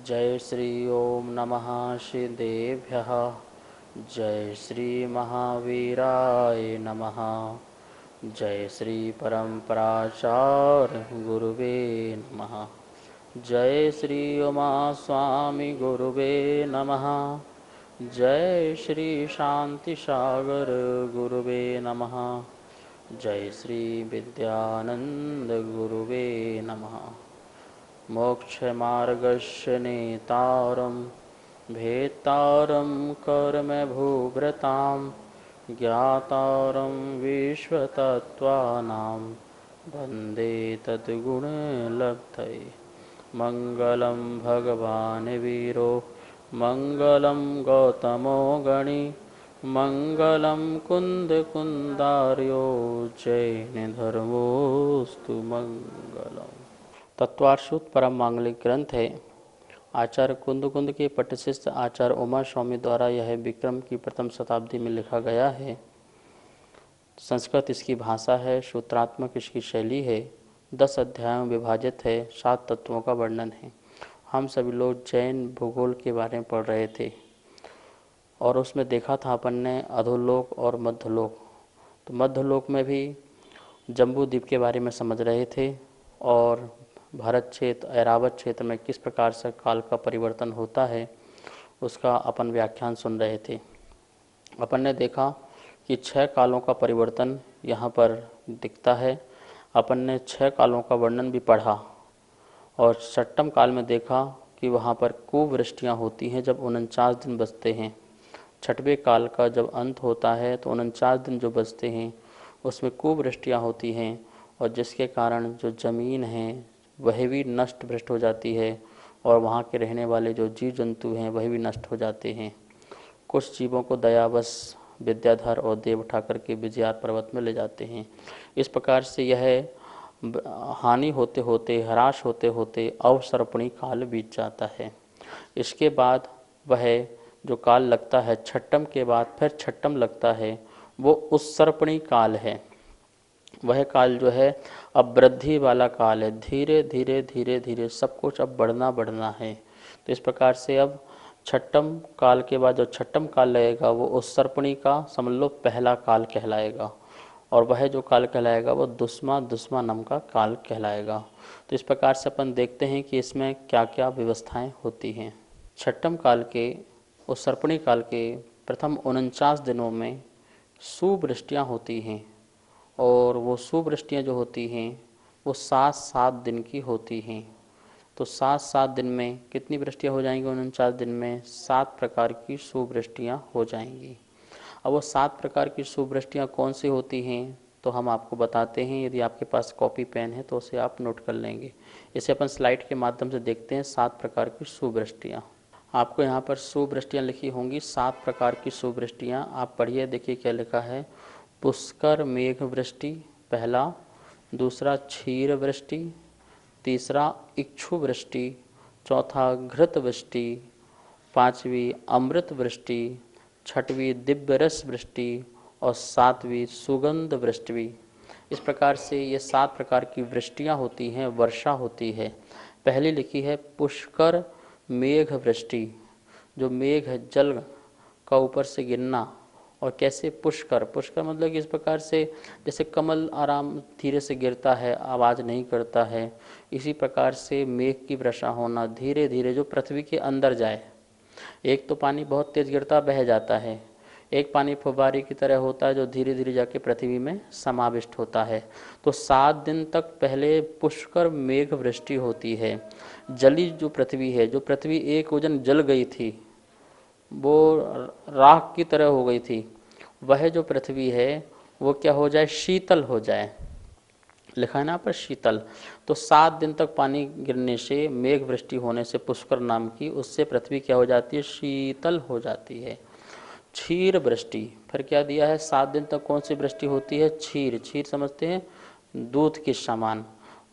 जय श्री ओम नमः श्रीदेव्यः। जय श्री महावीराय नमः। जय श्री परम्पराचार्य गुरुवे नमः। जय श्री उमा स्वामी गुरुवे नमः। जय श्री शांति सागर गुरुवे नमः। जय श्री विद्यानंद गुरुवे नमः। मोक्षमार्गस्य नेतारं भेत्तारं कर्मभूभृतां ज्ञातारं विश्वतत्त्वानां वन्दे तद्गुणलब्धये। मङ्गलं भगवान् वीरो मङ्गलं गौतमो गणी मङ्गलं कुन्दकुन्दार्यो जैनधर्मोऽस्तु मङ्गलम्। तत्वार्षुत परम मांगलिक ग्रंथ है। आचार्य कुंद के पट्टशिष्य आचार्य उमा स्वामी द्वारा यह विक्रम की प्रथम शताब्दी में लिखा गया है। संस्कृत इसकी भाषा है, सूत्रात्मक इसकी शैली है, 10 अध्यायों में विभाजित है, 7 तत्वों का वर्णन है। हम सभी लोग जैन भूगोल के बारे में पढ़ रहे थे और उसमें देखा था अपन ने अधोलोक और मध्यलोक। तो मध्यलोक में भी जम्बू द्वीप के बारे में समझ रहे थे और भारत क्षेत्र ऐरावत क्षेत्र में किस प्रकार से काल का परिवर्तन होता है उसका अपन व्याख्यान सुन रहे थे। अपन ने देखा कि 6 कालों का परिवर्तन यहाँ पर दिखता है। अपन ने 6 कालों का वर्णन भी पढ़ा और 6ठम काल में देखा कि वहाँ पर कुवृष्टियाँ होती हैं जब 49 दिन बचते हैं। 6वें काल का जब अंत होता है तो 49 दिन जो बचते हैं उसमें कुवृष्टियाँ होती हैं और जिसके कारण जो ज़मीन है वह भी नष्ट भ्रष्ट हो जाती है और वहाँ के रहने वाले जो जीव जंतु हैं वह भी नष्ट हो जाते हैं। कुछ जीवों को दयावश विद्याधर और देव उठा करके विजयार पर्वत में ले जाते हैं। इस प्रकार से यह हानि होते होते ह्रास होते होते अवसर्पणी काल बीत जाता है। इसके बाद वह जो काल लगता है 6ठम के बाद फिर 6ठम लगता है वो उत्सर्पणी काल है। वह काल जो है अब वृद्धि वाला काल है। धीरे धीरे धीरे धीरे सब कुछ अब बढ़ना है। तो इस प्रकार से अब 6ठम काल के बाद जो 6ठम काल लगेगा वो उत्सर्पणी का समझ लो पहला काल कहलाएगा और वह जो काल कहलाएगा वो दुस्मानम का काल कहलाएगा। तो इस प्रकार से अपन देखते हैं कि इसमें क्या क्या व्यवस्थाएं होती हैं। 6ठम काल के उत्सर्पणी काल के प्रथम 49 दिनों में सुवृष्टियाँ होती हैं और वो सुवृष्टियाँ जो होती हैं वो 7-7 दिन की होती हैं। तो 7-7 दिन में कितनी वृष्टियाँ हो जाएंगी? 49 दिन में 7 प्रकार की सुवृष्टियाँ हो जाएंगी। अब वो 7 प्रकार की सुवृष्टियाँ कौन सी होती हैं तो हम आपको बताते हैं। यदि आपके पास कॉपी पेन है तो उसे आप नोट कर लेंगे। इसे अपन स्लाइड के माध्यम से देखते हैं। 7 प्रकार की सुवृष्टियाँ आपको यहाँ पर सुवृष्टियाँ लिखी होंगी। 7 प्रकार की सुवृष्टियाँ आप पढ़िए, देखिए क्या लिखा है। पुष्कर मेघ वृष्टि पहला, दूसरा क्षीर वृष्टि, तीसरा इक्षु वृष्टि, चौथा घृत वृष्टि, 5वीं अमृत वृष्टि, 6वीं दिव्य रस वृष्टि और 7वीं सुगंध वृष्टि। इस प्रकार से ये 7 प्रकार की वृष्टियाँ होती हैं, वर्षा होती है। पहली लिखी है पुष्कर मेघ वृष्टि। जो मेघ है जल का ऊपर से गिरना। और कैसे? पुष्कर मतलब कि इस प्रकार से जैसे कमल आराम धीरे से गिरता है, आवाज़ नहीं करता है, इसी प्रकार से मेघ की वर्षा होना धीरे धीरे जो पृथ्वी के अंदर जाए। एक तो पानी बहुत तेज गिरता बह जाता है, एक पानी फुब्बारे की तरह होता है जो धीरे धीरे जाके पृथ्वी में समाविष्ट होता है। तो 7 दिन तक पहले पुष्कर मेघ वृष्टि होती है। जली जो पृथ्वी है, जो पृथ्वी एक ओजन जल गई थी वो राख की तरह हो गई थी, वह जो पृथ्वी है वो क्या हो जाए? शीतल हो जाए। लिखा है ना पर शीतल। तो 7 दिन तक पानी गिरने से, मेघ वृष्टि होने से पुष्कर नाम की, उससे पृथ्वी क्या हो जाती है? शीतल हो जाती है। क्षीर वृष्टि फिर क्या दिया है? 7 दिन तक कौन सी वृष्टि होती है? क्षीर समझते हैं, दूध के समान।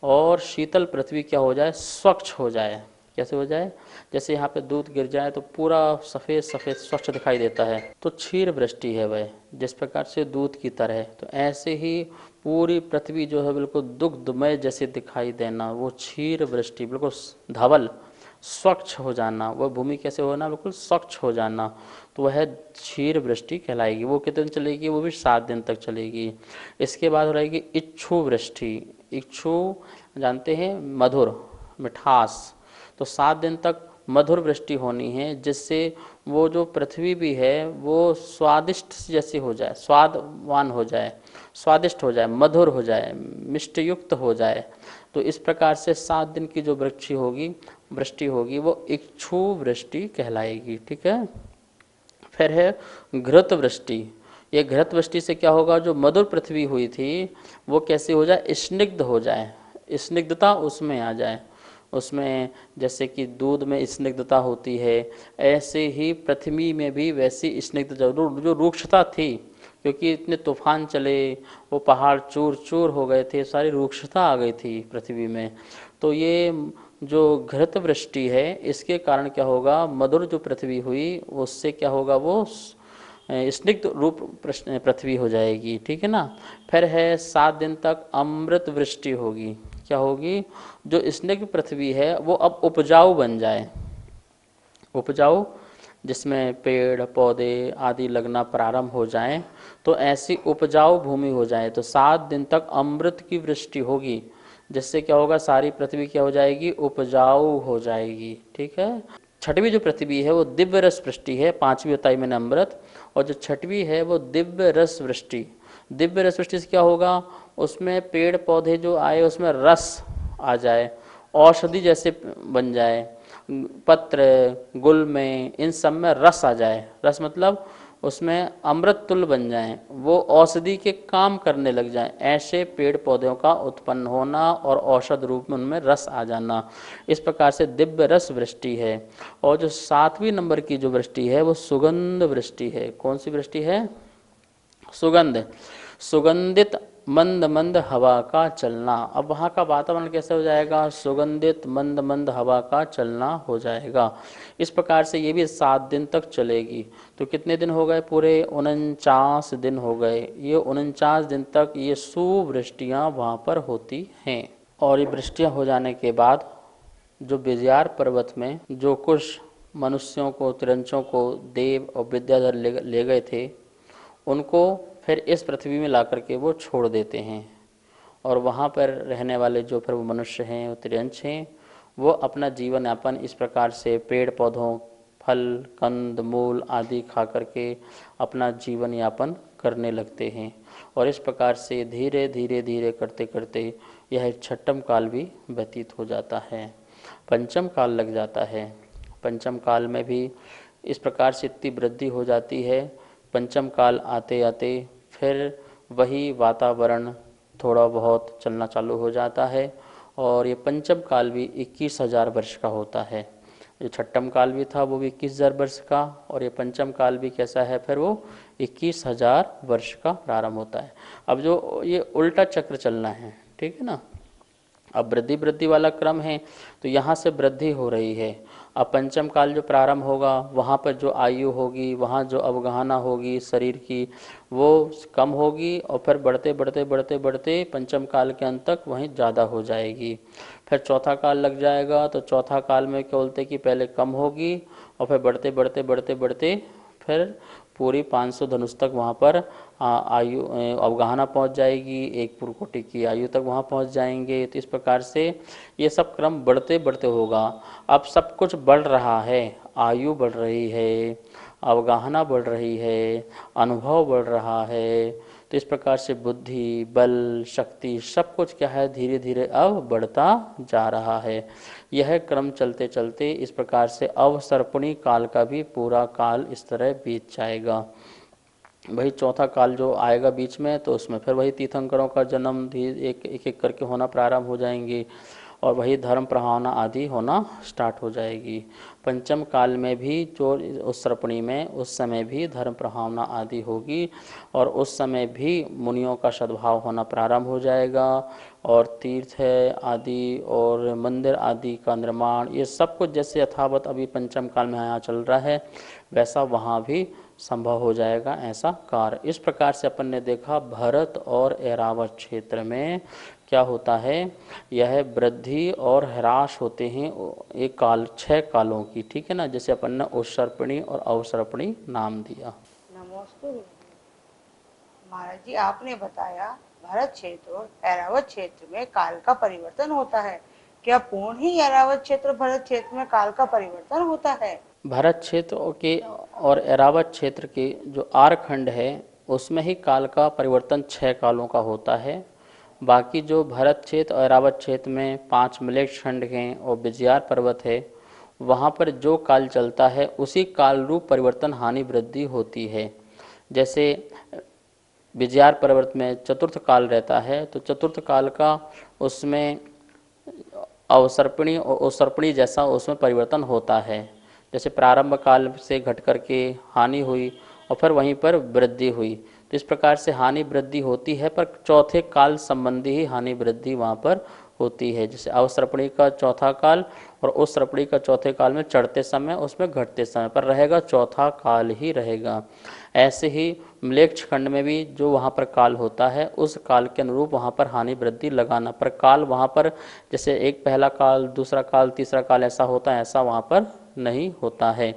और शीतल पृथ्वी क्या हो जाए? स्वच्छ हो जाए। कैसे हो जाए? जैसे यहाँ पे दूध गिर जाए तो पूरा सफ़ेद सफ़ेद स्वच्छ दिखाई देता है, तो क्षीर वृष्टि है वह, जिस प्रकार से दूध की तरह। तो ऐसे ही पूरी पृथ्वी जो है बिल्कुल दुग्धमय जैसे दिखाई देना, वो क्षीर वृष्टि, बिल्कुल धवल स्वच्छ हो जाना, वह भूमि कैसे होना, बिल्कुल स्वच्छ हो जाना, तो वह क्षीर वृष्टि कहलाएगी। वो कितने दिन चलेगी, वो भी 7 दिन तक चलेगी। इसके बाद हो रहेगी इक्षु वृष्टि। इक्षु जानते हैं मधुर, मिठास, तो 7 दिन तक मधुर वृष्टि होनी है, जिससे वो जो पृथ्वी भी है वो स्वादिष्ट जैसी हो जाए, स्वादवान हो जाए, स्वादिष्ट हो जाए, मधुर हो जाए, मिष्ट युक्त हो जाए। तो इस प्रकार से 7 दिन की जो वृष्टि होगी वो इक्षु वृष्टि कहलाएगी। ठीक है। फिर है घृत वृष्टि। ये घृत वृष्टि से क्या होगा, जो मधुर पृथ्वी हुई थी वो कैसे हो जाए, स्निग्ध हो जाए, स्निग्धता उसमें आ जाए। उसमें जैसे कि दूध में स्निग्धता होती है, ऐसे ही पृथ्वी में भी वैसी स्निग्ध जो रूक्षता थी, क्योंकि इतने तूफान चले, वो पहाड़ चूर चूर हो गए थे, सारी रूक्षता आ गई थी पृथ्वी में। तो ये जो घृत वृष्टि है, इसके कारण क्या होगा, मधुर जो पृथ्वी हुई उससे क्या होगा, वो स्निग्ध रूप पृथ्वी हो जाएगी। ठीक है ना। फिर है 7 दिन तक अमृत वृष्टि होगी। क्या होगी, जो स्निग्ध पृथ्वी है वो अब उपजाऊ बन जाए, उपजाऊ, जिसमें पेड़ पौधे आदि लगना प्रारंभ हो जाएं, तो ऐसी उपजाऊ भूमि हो जाए। तो 7 दिन तक अमृत की वृष्टि होगी, जिससे क्या होगा, सारी पृथ्वी क्या हो जाएगी, उपजाऊ हो जाएगी। ठीक है। छठवीं जो पृथ्वी है वो दिव्य रस वृष्टि है, 5वीं बताई मैंने अमृत, और जो छठवीं है वो दिव्य रस वृष्टि। दिव्य रस वृष्टि से क्या होगा, उसमें पेड़ पौधे जो आए उसमें रस आ जाए, औषधि जैसे बन जाए, पत्र गुल्म इन सब में रस आ जाए, रस मतलब उसमें अमृत तुल्य बन जाएं, वो औषधि के काम करने लग जाएं, ऐसे पेड़ पौधों का उत्पन्न होना और औषध रूप में उनमें रस आ जाना, इस प्रकार से दिव्य रस वृष्टि है। और जो 7वीं नंबर की जो वृष्टि है वो सुगंध वृष्टि है। कौन सी वृष्टि है, सुगंध, सुगंधित मंद मंद हवा का चलना। अब वहाँ का वातावरण कैसे हो जाएगा, सुगंधित मंद मंद हवा का चलना हो जाएगा। इस प्रकार से ये भी 7 दिन तक चलेगी। तो कितने दिन हो गए, पूरे 49 दिन हो गए। ये 49 दिन तक ये सुवृष्टियाँ वहाँ पर होती हैं। और ये वृष्टियाँ हो जाने के बाद जो विजयार पर्वत में जो कुछ मनुष्यों को, तिरंचों को देव और विद्याधर ले गए थे, उनको फिर इस पृथ्वी में ला करके वो छोड़ देते हैं। और वहाँ पर रहने वाले जो फिर वो मनुष्य हैं, वो त्रियंश हैं, वो अपना जीवन यापन इस प्रकार से पेड़ पौधों, फल कंद मूल आदि खा करके अपना जीवन यापन करने लगते हैं। और इस प्रकार से धीरे धीरे धीरे करते करते यह छठम काल भी व्यतीत हो जाता है, पंचम काल लग जाता है। पंचम काल में भी इस प्रकार से इतनी वृद्धि हो जाती है, पंचम काल आते आते फिर वही वातावरण थोड़ा बहुत चलना चालू हो जाता है। और ये पंचम काल भी 21,000 वर्ष का होता है। जो छठम काल भी था वो भी 21,000 वर्ष का, और ये पंचम काल भी कैसा है, फिर वो 21,000 वर्ष का प्रारंभ होता है। अब जो ये उल्टा चक्र चलना है, ठीक है ना। अब वृद्धि वृद्धि वाला क्रम है, तो यहाँ से वृद्धि हो रही है। अब पंचम काल जो प्रारंभ होगा, वहाँ पर जो आयु होगी, वहाँ जो अवगाहना होगी शरीर की, वो कम होगी, और फिर बढ़ते बढ़ते बढ़ते बढ़ते पंचम काल के अंत तक वहीं ज़्यादा हो जाएगी। फिर चौथा काल लग जाएगा, तो चौथा काल में क्या बोलते कि पहले कम होगी, और फिर बढ़ते बढ़ते बढ़ते बढ़ते फिर पूरी 500 धनुष तक वहाँ पर आयु अवगाहना पहुँच जाएगी, एक पुरकोटि की आयु तक वहाँ पहुँच जाएंगे। तो इस प्रकार से ये सब क्रम बढ़ते बढ़ते होगा। अब सब कुछ बढ़ रहा है, आयु बढ़ रही है, अवगाहना बढ़ रही है, अनुभव बढ़ रहा है। तो इस प्रकार से बुद्धि बल शक्ति सब कुछ क्या है, धीरे धीरे अब बढ़ता जा रहा है। यह क्रम चलते चलते इस प्रकार से अवसर्पणी काल का भी पूरा काल इस तरह बीत जाएगा। वही चौथा काल जो आएगा बीच में, तो उसमें फिर वही तीर्थंकरों का जन्म एक एक करके होना प्रारंभ हो जाएंगे, और वही धर्म प्रभावना आदि होना स्टार्ट हो जाएगी। पंचम काल में भी जो उस सर्पणी में उस समय भी धर्म प्रभावना आदि होगी, और उस समय भी मुनियों का सद्भाव होना प्रारंभ हो जाएगा, और तीर्थ आदि और मंदिर आदि का निर्माण, ये सब कुछ जैसे यथावत अभी पंचम काल में यहाँ चल रहा है, वैसा वहाँ भी संभव हो जाएगा ऐसा कार्य। इस प्रकार से अपन ने देखा भरत और ऐरावत क्षेत्र में क्या होता है, यह वृद्धि और ह्रास होते हैं एक काल 6 कालों की, ठीक है ना। जैसे अपन ने उत्सर्पणी और अवसर्पणी नाम दिया। नमोस्तु। महाराज जी, आपने बताया भरत क्षेत्र और ऐरावत क्षेत्र में काल का परिवर्तन होता है। क्या पूर्ण ही ऐरावत क्षेत्र भरत क्षेत्र में काल का परिवर्तन होता है? भरत क्षेत्र के और ऐरावत क्षेत्र के जो आरखंड है उसमें ही काल का परिवर्तन 6 कालों का होता है। बाकी जो भरत क्षेत्र और ऐरावत क्षेत्र में 5 मलेच्छ खंड हैं और विजयार पर्वत है, वहाँ पर जो काल चलता है उसी काल रूप परिवर्तन हानि वृद्धि होती है। जैसे विजयार पर्वत में चतुर्थ काल रहता है, तो चतुर्थ काल का उसमें अवसर्पणी और उत्सर्पणी जैसा उसमें परिवर्तन होता है। जैसे प्रारंभ काल से घट करके हानि हुई और फिर वहीं पर वृद्धि हुई, तो इस प्रकार से हानि वृद्धि होती है, पर चौथे काल संबंधी ही हानि वृद्धि वहाँ पर होती है। जैसे अवसर्पणी का चौथा काल और उत्सर्पणी का चौथे काल में चढ़ते समय उसमें घटते समय पर रहेगा, चौथा काल ही रहेगा। ऐसे ही म्लेच्छ खंड में भी जो वहाँ पर काल होता है उस काल के अनुरूप वहाँ पर हानि वृद्धि लगाना, पर काल वहाँ पर जैसे एक पहला काल दूसरा काल तीसरा काल ऐसा होता है, ऐसा वहाँ पर नहीं होता है।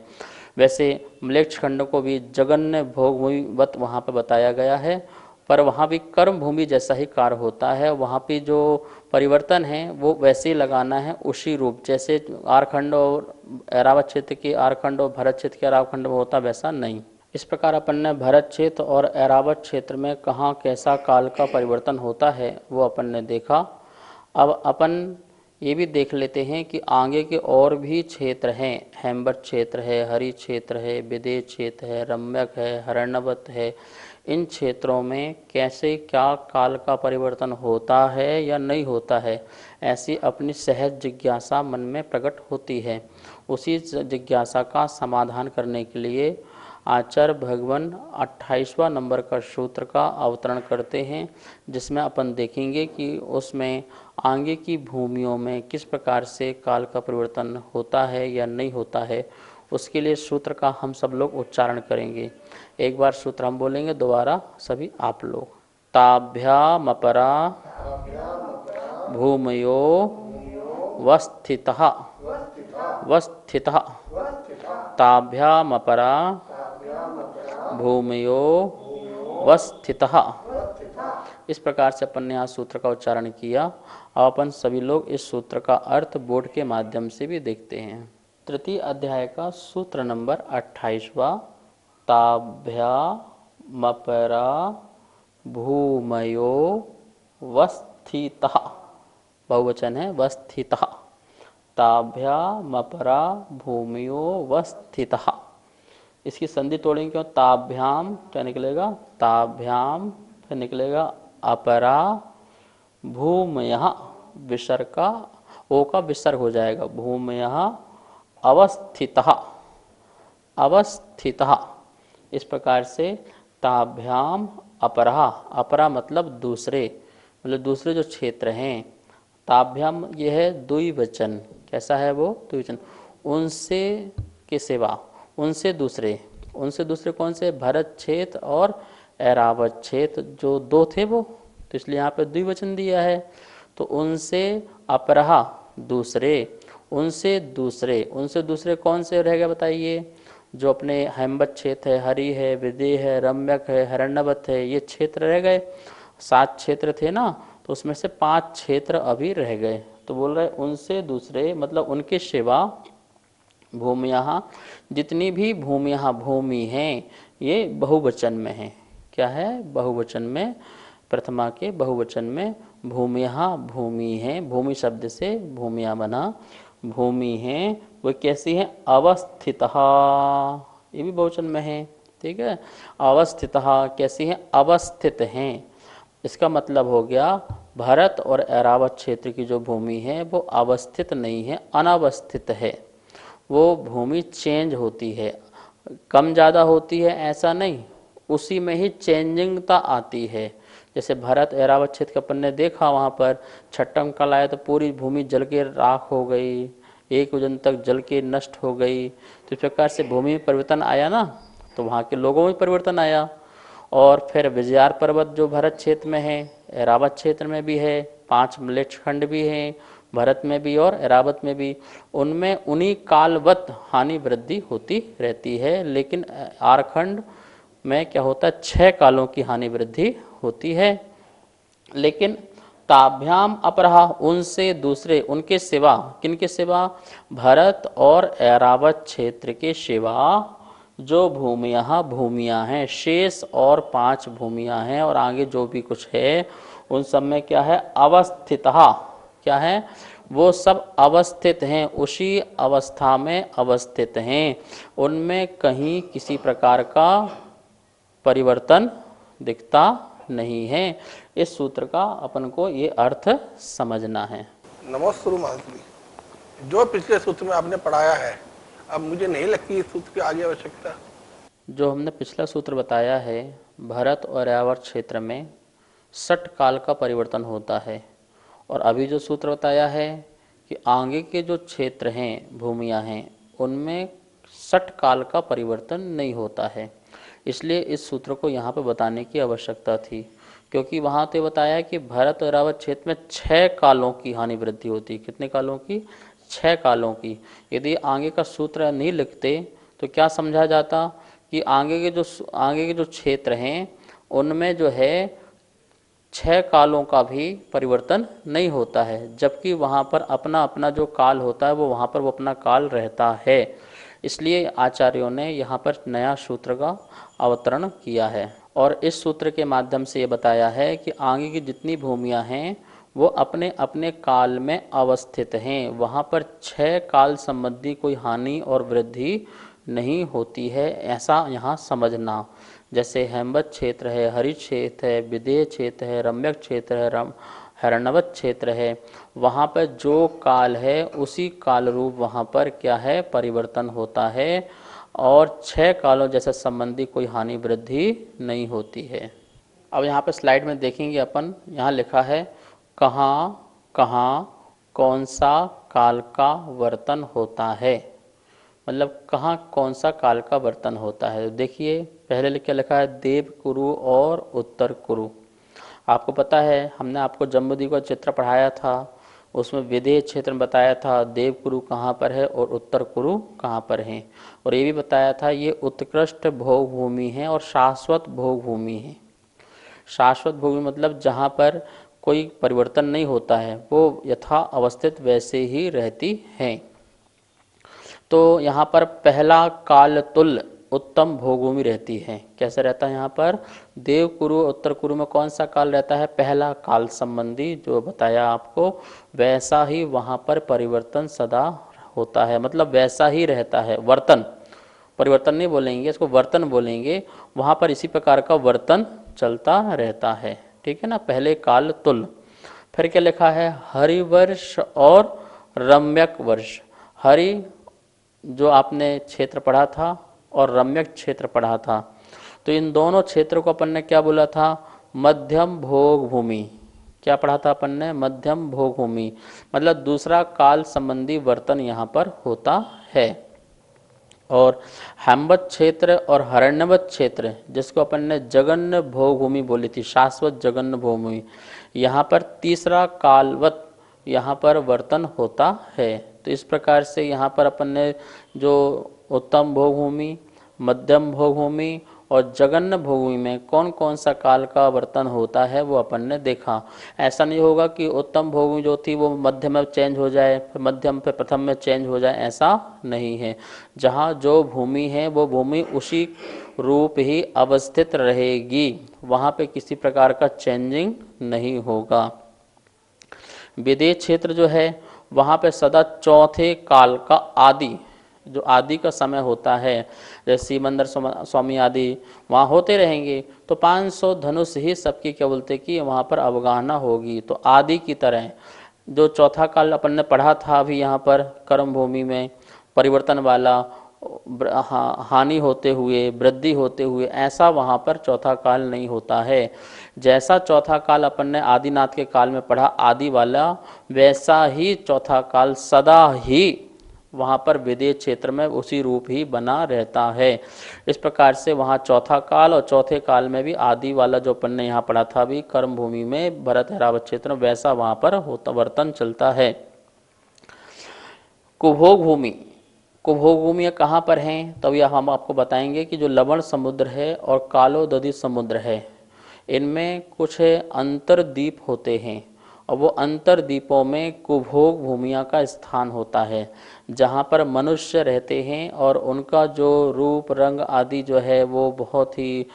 वैसे म्लेच्छ खंड को भी जगन्य भोग भूमिवत वहाँ पर बताया गया है, पर वहाँ भी कर्म भूमि जैसा ही कार्य होता है। वहाँ पे जो परिवर्तन है वो वैसे ही लगाना है उसी रूप, जैसे आरखंड और ऐरावत क्षेत्र के आरखंड और भरत क्षेत्र के ऐरावत में होता वैसा नहीं। इस प्रकार अपन ने भरत क्षेत्र और ऐरावत क्षेत्र में कहाँ कैसा काल का परिवर्तन होता है वो अपन ने देखा। अब अपन ये भी देख लेते हैं कि आगे के और भी क्षेत्र हैं, हेमवत क्षेत्र है, हरि क्षेत्र है, विदेह क्षेत्र है, रम्यक है, हरण्यवत है। इन क्षेत्रों में कैसे क्या काल का परिवर्तन होता है या नहीं होता है, ऐसी अपनी सहज जिज्ञासा मन में प्रकट होती है। उसी जिज्ञासा का समाधान करने के लिए आचार्य भगवान 28वां नंबर का सूत्र का अवतरण करते हैं, जिसमें अपन देखेंगे कि उसमें आगे की भूमियों में किस प्रकार से काल का परिवर्तन होता है या नहीं होता है। उसके लिए सूत्र का हम सब लोग उच्चारण करेंगे। एक बार सूत्र हम बोलेंगे, दोबारा सभी आप लोग। ताभ्यामपरा भूमयो वस्थितः वस्थितः ताभ्यामपरा भूमयो वस्थितः। इस प्रकार से अपन ने यहाँ सूत्र का उच्चारण किया। अब अपन सभी लोग इस सूत्र का अर्थ बोर्ड के माध्यम से भी देखते हैं। तृतीय अध्याय का सूत्र नंबर 28वां। ताभ्यामपरा भूमयो वस्थितः, बहुवचन है वस्थितः। ताभ्यामपरा भूमयो वस्थितः। इसकी संधि तोड़ेंगे क्यों, ताभ्याम क्या निकलेगा, ताभ्याम फिर निकलेगा अपरा भूमयः, विसर्ग का ओ का विसर्ग हो जाएगा, भूमयः अवस्थितः अवस्थितः। इस प्रकार से ताभ्याम अपरा, अपरा मतलब दूसरे, मतलब दूसरे जो क्षेत्र हैं। ताभ्याम यह है द्विवचन, कैसा है वो द्विवचन, उनसे के सिवा, उनसे दूसरे, उनसे दूसरे कौन से, भरत क्षेत्र और ऐरावत क्षेत्र जो दो थे वो, तो इसलिए यहाँ पे द्विवचन दिया है। तो उनसे अपरहा दूसरे, उनसे दूसरे, उनसे दूसरे कौन से रह गए बताइए, जो अपने हेमवत क्षेत्र है, हरि है, विदेह है, रम्यक है, हिरण्यवत है, ये क्षेत्र रह गए। 7 क्षेत्र थे ना, तो उसमें से 5 क्षेत्र अभी रह गए। तो बोल रहे उनसे दूसरे मतलब उनके सिवा भूमियाँ, जितनी भी भूमियाँ भूमि हैं ये बहुवचन में है। क्या है, बहुवचन में, प्रथमा के बहुवचन में भूमियाँ भूमि है, भूमि शब्द से भूमियाँ बना, भूमि है वो कैसी है, अवस्थितः, ये भी बहुवचन में है, ठीक है। अवस्थितः कैसी है, अवस्थित हैं। इसका मतलब हो गया भरत और ऐरावत क्षेत्र की जो भूमि है वो अवस्थित नहीं है, अनावस्थित है। वो भूमि चेंज होती है, कम ज़्यादा होती है ऐसा नहीं, उसी में ही चेंजिंगता आती है। जैसे भरत ऐरावत क्षेत्र का अपन ने देखा, वहाँ पर छठम काल आया तो पूरी भूमि जल के राख हो गई, 1 योजन तक जल के नष्ट हो गई। तो इस प्रकार से भूमि में परिवर्तन आया ना, तो वहाँ के लोगों में परिवर्तन आया। और फिर विजयार पर्वत जो भरत क्षेत्र में है, एरावत क्षेत्र में भी है, 5 मलेच्छखंड भी हैं भरत में भी और एरावत में भी, उनमें उन्हीं कालवत हानि वृद्धि होती रहती है। लेकिन आरखंड में क्या होता है, 6 कालों की हानि वृद्धि होती है। लेकिन ताभ्याम अपरहा, उनसे दूसरे, उनके सिवा, किनके सिवा, भरत और ऐरावत क्षेत्र के सिवा जो भूमियाँ हैं, शेष और 5 भूमियाँ हैं और आगे जो भी कुछ है उन सब में क्या है, अवस्थितः, क्या है, वो सब अवस्थित हैं, उसी अवस्था में अवस्थित हैं, उनमें कहीं किसी प्रकार का परिवर्तन दिखता नहीं है। इस सूत्र का अपन को ये अर्थ समझना है। नमोस्तु महात्मा, जो पिछले सूत्र में आपने पढ़ाया है, अब मुझे नहीं लगती इस सूत्र की आगे आवश्यकता। जो हमने पिछला सूत्र बताया है, भरत और ऐरावत क्षेत्र में 60 काल का परिवर्तन होता है, और अभी जो सूत्र बताया है कि आगे के जो क्षेत्र हैं, भूमियाँ हैं, उनमें 60 काल का परिवर्तन नहीं होता है। इसलिए इस सूत्र को यहाँ पर बताने की आवश्यकता थी, क्योंकि वहाँ तो बताया कि भरत और ऐरावत क्षेत्र में 6 कालों की हानि वृद्धि होती। कितने कालों की? 6 कालों की। यदि आगे का सूत्र नहीं लिखते तो क्या समझा जाता कि आगे के जो क्षेत्र हैं उनमें जो है 6 कालों का भी परिवर्तन नहीं होता है, जबकि वहाँ पर अपना अपना जो काल होता है वो वहाँ पर वो अपना काल रहता है। इसलिए आचार्यों ने यहाँ पर नया सूत्र का अवतरण किया है, और इस सूत्र के माध्यम से ये बताया है कि आगे की जितनी भूमियाँ हैं वो अपने अपने काल में अवस्थित हैं, वहाँ पर 6 काल संबंधी कोई हानि और वृद्धि नहीं होती है, ऐसा यहाँ समझना। जैसे हेमवत क्षेत्र है, हरित क्षेत्र है, विदेह क्षेत्र है, रम्यक क्षेत्र है, हिरण्यवत क्षेत्र है, वहाँ पर जो काल है उसी काल रूप वहाँ पर क्या है, परिवर्तन होता है, और 6 कालों जैसे संबंधी कोई हानि वृद्धि नहीं होती है। अब यहाँ पर स्लाइड में देखेंगे अपन, यहाँ लिखा है कहाँ कहाँ कौन सा काल का वर्तन होता है, मतलब कहाँ कौन सा काल का वर्तन होता है। देखिए पहले क्या लिखा है, देव कुरु और उत्तर कुरु। आपको पता है, हमने आपको जम्बूद्वीप का चित्र पढ़ाया था, उसमें विदेह क्षेत्र में बताया था देव कुरु कहाँ पर है और उत्तर कुरु कहाँ पर है, और ये भी बताया था ये उत्कृष्ट भोग भूमि है और शाश्वत भोग भूमि है। शाश्वत भूमि मतलब जहाँ पर कोई परिवर्तन नहीं होता है, वो यथा अवस्थित वैसे ही रहती हैं। तो यहाँ पर पहला काल तुल्य उत्तम भोगभूमि रहती है। कैसे रहता है यहाँ पर, देव कुरु उत्तर कुरु में कौन सा काल रहता है, पहला काल संबंधी जो बताया आपको, वैसा ही वहाँ पर परिवर्तन सदा होता है, मतलब वैसा ही रहता है। वर्तन, परिवर्तन नहीं बोलेंगे, इसको वर्तन बोलेंगे। वहाँ पर इसी प्रकार का वर्तन चलता रहता है, ठीक है ना। पहले काल तुल्य। फिर क्या लिखा है, हरिवर्ष और रम्यक वर्ष। हरि जो आपने क्षेत्र पढ़ा था और रम्यक क्षेत्र पढ़ा था, तो इन दोनों क्षेत्रों को अपन ने क्या बोला था, मध्यम भोग भूमि। क्या पढ़ा था अपन ने, मध्यम भोग भूमि, मतलब दूसरा काल संबंधी वर्तन यहाँ पर होता है। और हेमवत क्षेत्र और हिरण्यवत क्षेत्र, जिसको अपन ने जगन्न भोग भूमि बोली थी, शाश्वत जगन्न भोग भूमि, यहाँ पर तीसरा कालवत यहाँ पर वर्तन होता है। तो इस प्रकार से यहाँ पर अपन ने जो उत्तम भोग भूमि, मध्यम भोग भूमि और जगन्न भोग भूमि में कौन कौन सा काल का वर्तन होता है वो अपन ने देखा। ऐसा नहीं होगा कि उत्तम भोग भूमि जो थी वो मध्य में चेंज हो जाए, फिर मध्यम फिर प्रथम में चेंज हो जाए, ऐसा नहीं है। जहाँ जो भूमि है वो भूमि उसी रूप ही अवस्थित रहेगी, वहाँ पे किसी प्रकार का चेंजिंग नहीं होगा। विदेह क्षेत्र जो है वहाँ पे सदा चौथे काल का आदि, जो आदि का समय होता है, जैसे सिमंदर स्वामी आदि वहाँ होते रहेंगे, तो 500 धनुष ही सबकी क्या बोलते कि वहाँ पर अवगाहना होगी। तो आदि की तरह जो चौथा काल अपन ने पढ़ा था अभी यहाँ पर कर्म भूमि में, परिवर्तन वाला, हानि होते हुए वृद्धि होते हुए, ऐसा वहाँ पर चौथा काल नहीं होता है। जैसा चौथा काल अपन ने आदिनाथ के काल में पढ़ा आदि वाला, वैसा ही चौथा काल सदा ही वहाँ पर विदेह क्षेत्र में उसी रूप ही बना रहता है। इस प्रकार से वहाँ चौथा काल और चौथे काल में भी आदि वाला जो अपन ने यहाँ पढ़ा था अभी कर्म भूमि में भरत ऐरावत क्षेत्र में, वैसा वहाँ पर होता वर्तन चलता है। कुभोग भूमि, कुभोग भूमि कहाँ पर हैं? तो यह हम आपको बताएंगे कि जो लवण समुद्र है और कालोदधी समुद्र है, इनमें कुछ अंतरद्वीप होते हैं और वो अंतरद्वीपों में कुभोग भूमिया का स्थान होता है, जहाँ पर मनुष्य रहते हैं और उनका जो रूप रंग आदि जो है वो बहुत ही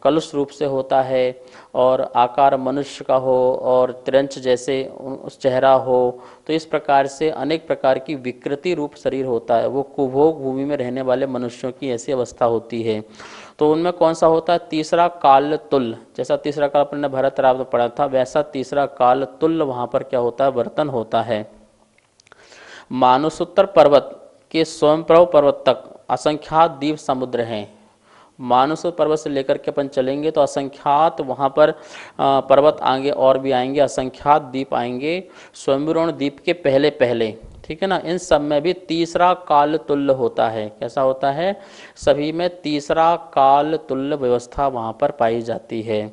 कलुष रूप से होता है और आकार मनुष्य का हो और त्रिंच जैसे उस चेहरा हो, तो इस प्रकार से अनेक प्रकार की विकृति रूप शरीर होता है। वो कुभोग भूमि में रहने वाले मनुष्यों की ऐसी अवस्था होती है। तो उनमें कौन सा होता है? तीसरा काल तुल्य, जैसा तीसरा काल अपने भरत ऐरावत पढ़ा था वैसा तीसरा काल तुल्य वहाँ पर क्या होता है? वर्तन होता है। मानसोत्तर पर्वत के स्वयंप्रभ पर्वत तक असंख्यात द्वीप समुद्र हैं। मानस पर्वत से लेकर के अपन चलेंगे तो असंख्यात वहाँ पर पर्वत आएंगे और भी आएंगे, असंख्यात द्वीप आएंगे स्वयंभूरण द्वीप के पहले पहले, ठीक है ना। इन सब में भी तीसरा काल तुल्य होता है। कैसा होता है? सभी में तीसरा काल तुल्य व्यवस्था वहाँ पर पाई जाती है।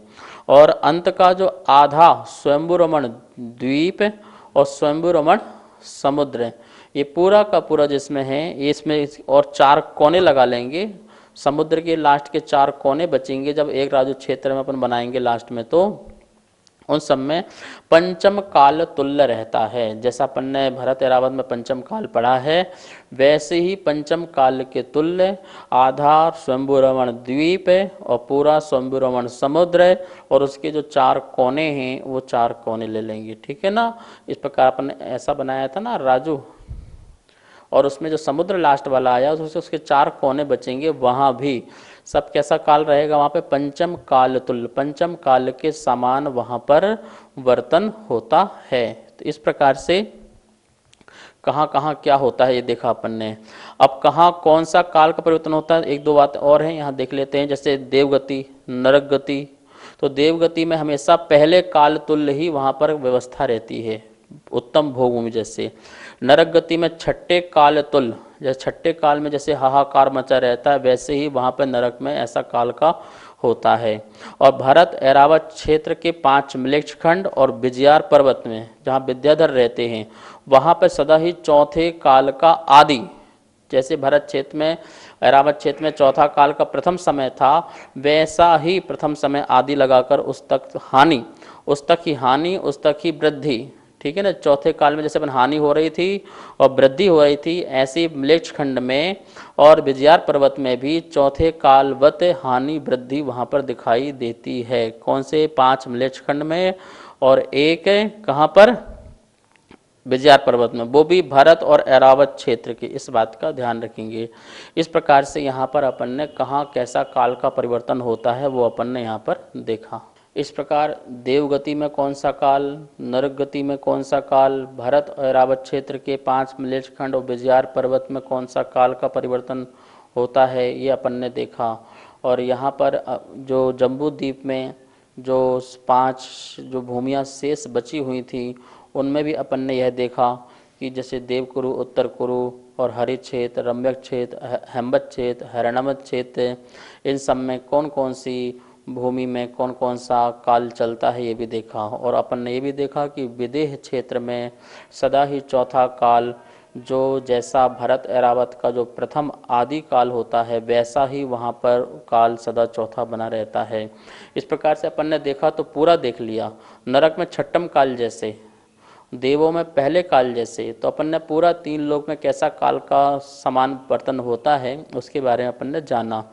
और अंत का जो आधा स्वयंभूरमण द्वीप और स्वयंभूरमण समुद्र, ये पूरा का पूरा जिसमें है, ये इसमें और चार कोने लगा लेंगे, समुद्र के लास्ट के चार कोने बचेंगे जब एक राजू क्षेत्र में अपन बनाएंगे लास्ट में, तो उन सब में पंचम काल तुल्य रहता है। जैसा अपन ने भरत ऐरावत में पंचम काल पढ़ा है वैसे ही पंचम काल के तुल्य आधार स्वयंभूरमण द्वीप और पूरा स्वयंभूरमण समुद्र और उसके जो चार कोने हैं वो चार कोने ले लेंगे, ठीक है ना। इस प्रकार अपन ने ऐसा बनाया था ना राजू, और उसमें जो समुद्र लास्ट वाला आया उसके चार कोने बचेंगे, वहाँ भी सब कैसा काल रहेगा? वहाँ पे पंचम काल तुल्य, पंचम काल के समान वहाँ पर वर्तन होता है। तो इस प्रकार से कहाँ कहाँ क्या होता है ये देखा अपन ने। अब कहाँ कौन सा काल का परिवर्तन होता है, एक दो बात और है यहाँ देख लेते हैं। जैसे देवगति, नरक गति, तो देवगति में हमेशा पहले काल तुल्य ही वहाँ पर व्यवस्था रहती है, उत्तम भोगभूमि जैसे। नरक गति में छठे काल तुल्य, जैसे छठे काल में जैसे हाहाकार मचा रहता है वैसे ही वहाँ पर नरक में ऐसा काल का होता है। और भरत ऐरावत क्षेत्र के 5 म्लेच्छ खंड और विजयार पर्वत में जहाँ विद्याधर रहते हैं वहाँ पर सदा ही चौथे काल का आदि, जैसे भरत क्षेत्र में ऐरावत क्षेत्र में चौथा काल का प्रथम समय था वैसा ही प्रथम समय आदि लगाकर उस तक हानि, उस तक ही हानि, उस तक ही वृद्धि, ठीक है ना। चौथे काल में जैसे अपन हानि हो रही थी और वृद्धि हो रही थी, ऐसी म्लेच्छ खंड में और विजयार पर्वत में भी चौथे कालवत हानि वृद्धि वहाँ पर दिखाई देती है। कौन से? 5 म्लेच्छ खंड में और एक कहाँ पर? विजयार पर्वत में, वो भी भरत और ऐरावत क्षेत्र के। इस बात का ध्यान रखेंगे। इस प्रकार से यहाँ पर अपन ने कहाँ कैसा काल का परिवर्तन होता है वो अपन ने यहाँ पर देखा। इस प्रकार देवगति में कौन सा काल, नरक गति में कौन सा काल, भरत और ऐरावत क्षेत्र के 5 म्लेच्छ खंड और विजयार पर्वत में कौन सा काल का परिवर्तन होता है ये अपन ने देखा। और यहाँ पर जो जम्बू द्वीप में जो 5 जो भूमियाँ शेष बची हुई थी उनमें भी अपन ने यह देखा कि जैसे देवकुरु, उत्तर कुरु और हरि क्षेत्र, रम्यक क्षेत्र, हेम्बत क्षेत्र, हरणमत क्षेत्र, इन सब में कौन कौन सी भूमि में कौन कौन सा काल चलता है ये भी देखा। और अपन ने ये भी देखा कि विदेह क्षेत्र में सदा ही चौथा काल, जो जैसा भरत ऐरावत का जो प्रथम आदि काल होता है वैसा ही वहाँ पर काल सदा चौथा बना रहता है। इस प्रकार से अपन ने देखा तो पूरा देख लिया। नरक में छठम काल जैसे, देवों में पहले काल जैसे, तो अपन ने पूरा 3 लोक में कैसा काल का समान वर्तन होता है उसके बारे में अपन ने जाना।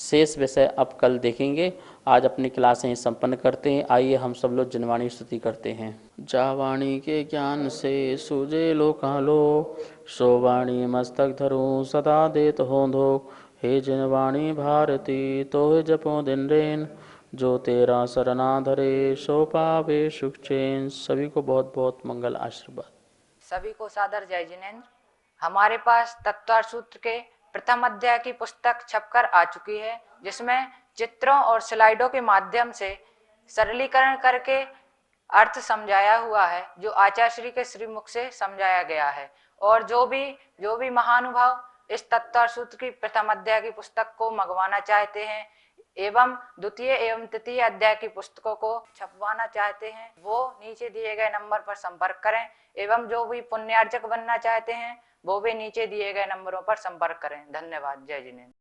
शेष विषय अब कल देखेंगे। आज अपनी क्लास यहीं संपन्न करते हैं। आइए हम सब लोग जिनवाणी स्तुति करते हैं। जा वाणी के ज्ञान से सूझे लोकालो, सो वाणी मस्तक धरूं सदा देत होंधो। हे जिनवाणी भारती तो जपो दिन रेन, जो तेरा सरना धरे सो पावे सुख चैन। सभी को बहुत बहुत मंगल आशीर्वाद। सभी को सादर जय जिनेन्द्र। हमारे पास तत्वार्थ सूत्र के प्रथम अध्याय की पुस्तक छपकर आ चुकी है, जिसमें चित्रों और स्लाइडों के माध्यम से सरलीकरण करके अर्थ समझाया हुआ है, जो आचार्य श्री के श्रीमुख से समझाया गया है। और जो भी महानुभाव इस तत्व सूत्र की प्रथम अध्याय की पुस्तक को मंगवाना चाहते हैं एवं द्वितीय एवं तृतीय अध्याय की पुस्तकों को छपवाना चाहते हैं, वो नीचे दिए गए नंबर पर संपर्क करें। एवं जो भी पुण्यार्जक बनना चाहते हैं वो भी नीचे दिए गए नंबरों पर संपर्क करें। धन्यवाद। जय जिनेन्द्र।